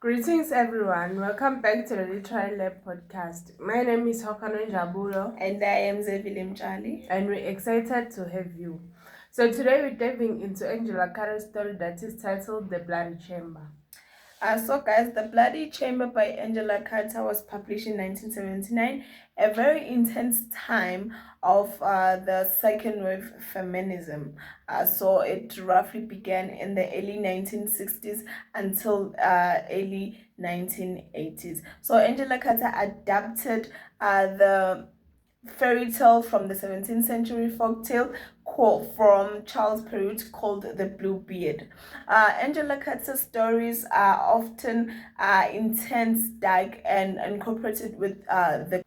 Greetings, everyone. Welcome back to the Literary Lab podcast. My name is E14 Nonjabulo, And I am Zevile Nonjabulo. and we're excited to have you. So today we're diving into Angela Carter's story that is titled The Bloody Chamber. So guys, The Bloody Chamber by Angela Carter was published in 1979, a very intense time of the second wave feminism. So it roughly began in the early 1960s until early 1980s. So Angela Carter adapted the fairy tale from the 17th century folktale from Charles Perrault called The Bluebeard. Angela Carter's stories are often intense, dark, and incorporated with the.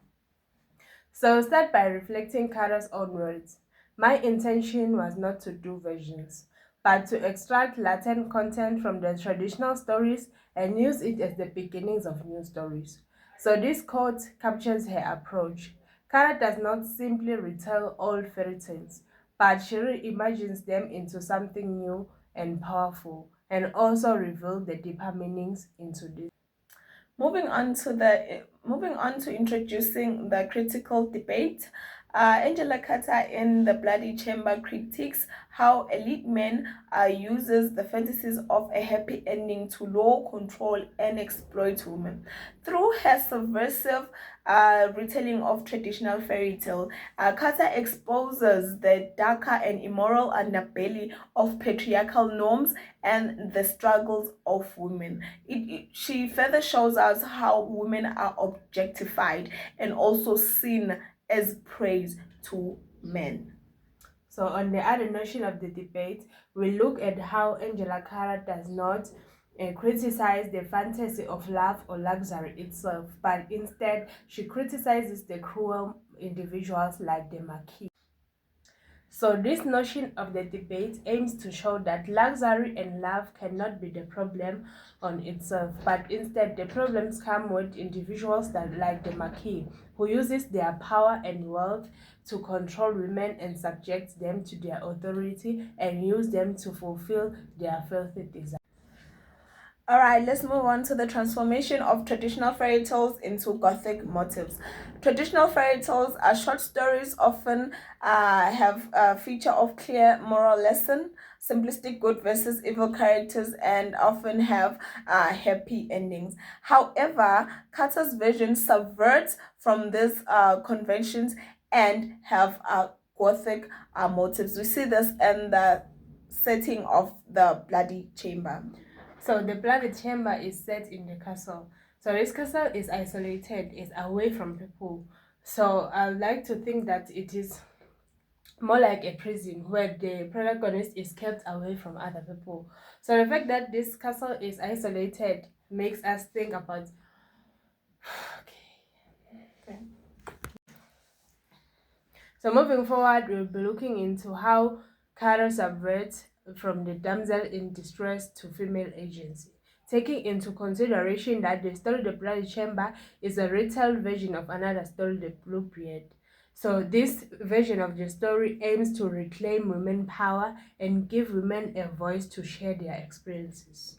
So start by reflecting Carter's own words. My intention was not to do versions, but to extract latent content from the traditional stories and use it as the beginnings of new stories. So this quote captures her approach. Carter does not simply retell old fairy tales, but she reimagines them into something new and powerful, and also reveal the deeper meanings into this. Moving on to introducing the critical debate. Angela Carter in The Bloody Chamber critiques how elite men uses the fantasies of a happy ending to lure, control, and exploit women. Through her subversive retelling of traditional fairy tale, Carter exposes the darker and immoral underbelly of patriarchal norms and the struggles of women. She further shows us how women are objectified and also seen as praise to men. So, on the other notion of the debate, we look at how Angela Carter does not criticize the fantasy of love or luxury itself, but instead she criticizes the cruel individuals like the Marquis. So, this notion of the debate aims to show that luxury and love cannot be the problem on itself, but instead the problems come with individuals that, like the Marquis, who uses their power and wealth to control women and subject them to their authority and use them to fulfill their filthy desires. All right, let's move on to the transformation of traditional fairy tales into Gothic motifs. Traditional fairy tales are short stories, often have a feature of clear moral lesson, simplistic good versus evil characters, and often have happy endings. However, Carter's version subverts from these conventions and have Gothic motives. We see this in the setting of the Bloody Chamber. So the Bloody Chamber is set in the castle. So this castle is isolated, it's away from people. So I would like to think that it is more like a prison where the protagonist is kept away from other people. So the fact that this castle is isolated makes us think about okay. So moving forward, we'll be looking into how Carter subverts from the damsel in distress to female agency, taking into consideration that the story The Bloody Chamber is a retold version of another story, The Bluebeard. So this version of the story aims to reclaim women power and give women a voice to share their experiences.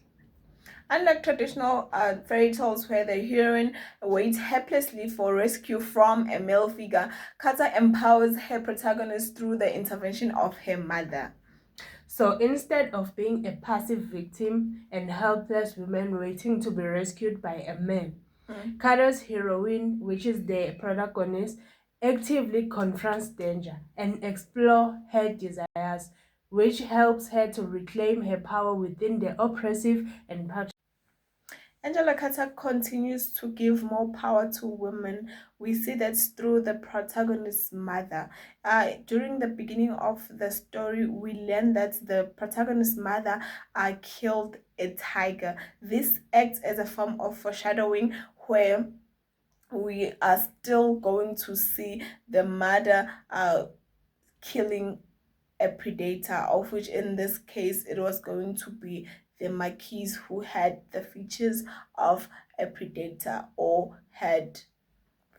Unlike traditional fairy tales where the heroine waits helplessly for rescue from a male figure, Carter empowers her protagonist through the intervention of her mother. So instead of being a passive victim and helpless woman waiting to be rescued by a man, Carter's heroine, which is the protagonist, actively confronts danger and explore her desires, which helps her to reclaim her power within the oppressive and patriarchal. Angela Carter continues to give more power to women. We see that through the protagonist's mother. During the beginning of the story, we learn that the protagonist's mother killed a tiger. This acts as a form of foreshadowing where we are still going to see the mother killing a predator, of which in this case it was going to be the Marquis, who had the features of a predator or had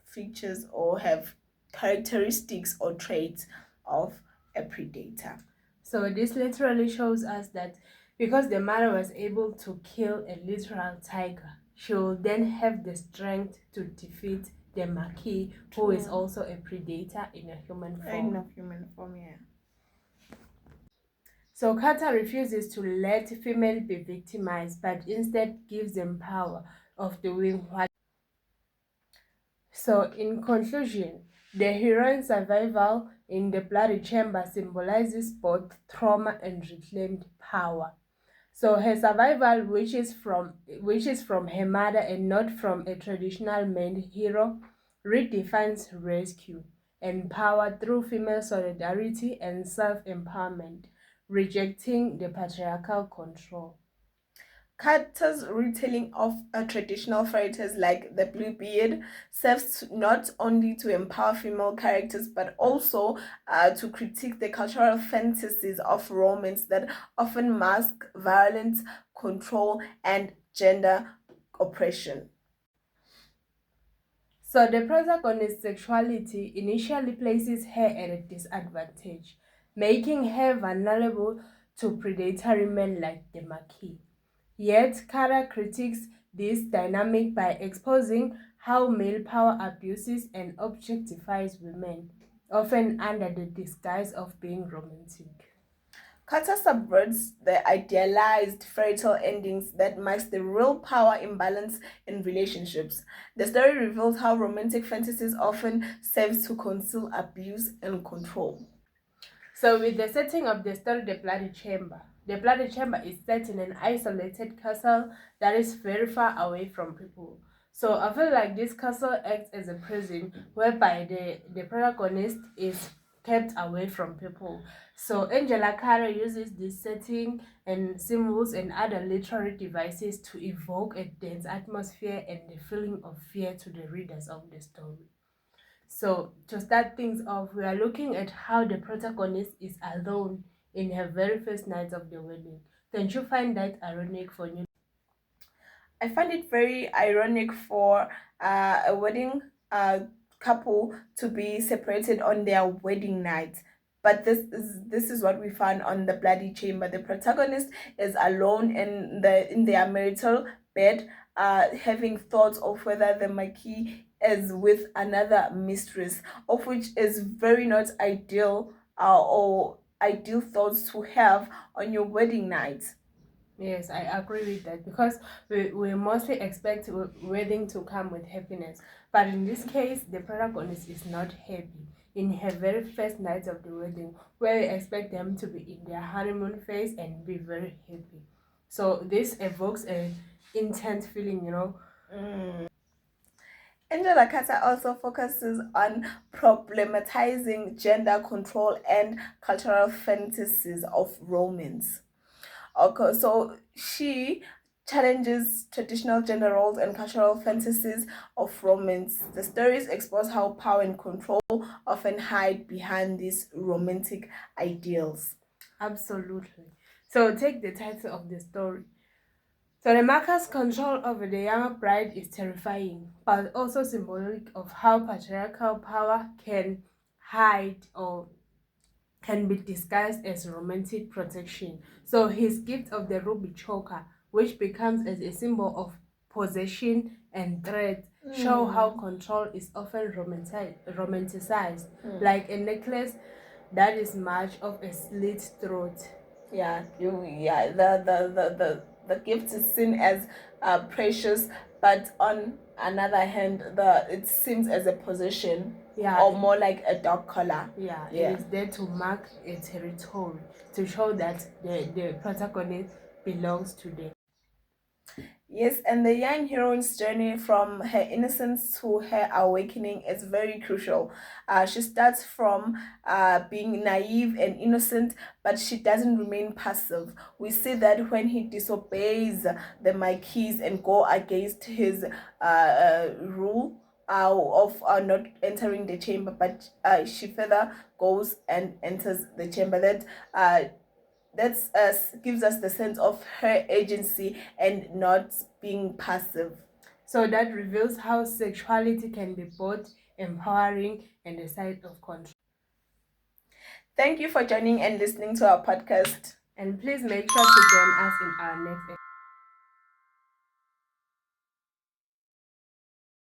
features or have characteristics or traits of a predator. So this literally shows us that because the mother was able to kill a literal tiger, she will then have the strength to defeat the Marquis, who is also a predator in a human form. Yeah. So Carter refuses to let females be victimized, but instead gives them power of doing what. So in conclusion, the heroine's survival in the bloody chamber symbolizes both trauma and reclaimed power. So her survival, which is from her mother and not from a traditional male hero, redefines rescue and power through female solidarity and self-empowerment, rejecting the patriarchal control. Carter's retelling of traditional fairy tales like the Bluebeard serves not only to empower female characters but also to critique the cultural fantasies of romance that often mask violence, control, and gender oppression. So the protagonist's sexuality initially places her at a disadvantage, making her vulnerable to predatory men like the Marquis. Yet, Kara critiques this dynamic by exposing how male power abuses and objectifies women, often under the disguise of being romantic. Carter subverts the idealized fairy tale endings that marks the real power imbalance in relationships. The story reveals how romantic fantasies often serve to conceal abuse and control. So, with the setting of the story, the Bloody Chamber is set in an isolated castle that is very far away from people. So, I feel like this castle acts as a prison whereby the protagonist is kept away from people. So, Angela Carter uses this setting and symbols and other literary devices to evoke a dense atmosphere and the feeling of fear to the readers of the story. So, to start things off, we are looking at how the protagonist is alone in her very first night of the wedding. Don't you find that ironic for you? I find it very ironic for a wedding couple to be separated on their wedding night. But this is what we find on the Bloody Chamber. The protagonist is alone in their marital bed, having thoughts of whether the Marquis is with another mistress, of which is very not ideal or ideal thoughts to have on your wedding night. Yes, I agree with that because we mostly expect wedding to come with happiness. But in this case, the protagonist is not happy in her very first night of the wedding, where we expect them to be in their honeymoon phase and be very happy. So this evokes a intense feeling. Angela Carter also focuses on problematizing gender control and cultural fantasies of romance. Okay, so she challenges traditional gender roles and cultural fantasies of romance. The stories expose how power and control often hide behind these romantic ideals. Absolutely. So take the title of the story. So the marker's control over the young bride is terrifying, but also symbolic of how patriarchal power can hide or can be disguised as romantic protection. So his gift of the ruby choker, which becomes as a symbol of possession and threat, show how control is often romanticized, like a necklace that is much of a slit throat. The gift is seen as precious, but on another hand, the it seems as a possession, or more like a dog collar. It is there to mark a territory, to show that the protagonist belongs to them. Yes, and the young heroine's journey from her innocence to her awakening is very crucial. She starts from being naive and innocent, but she doesn't remain passive. We see that when he disobeys the Marquis and go against his rule of not entering the chamber, but she further goes and enters the chamber. That's gives us the sense of her agency and not being passive. So that reveals how sexuality can be both empowering and a side of control. Thank you for joining and listening to our podcast. And please make sure to join us in our next episode.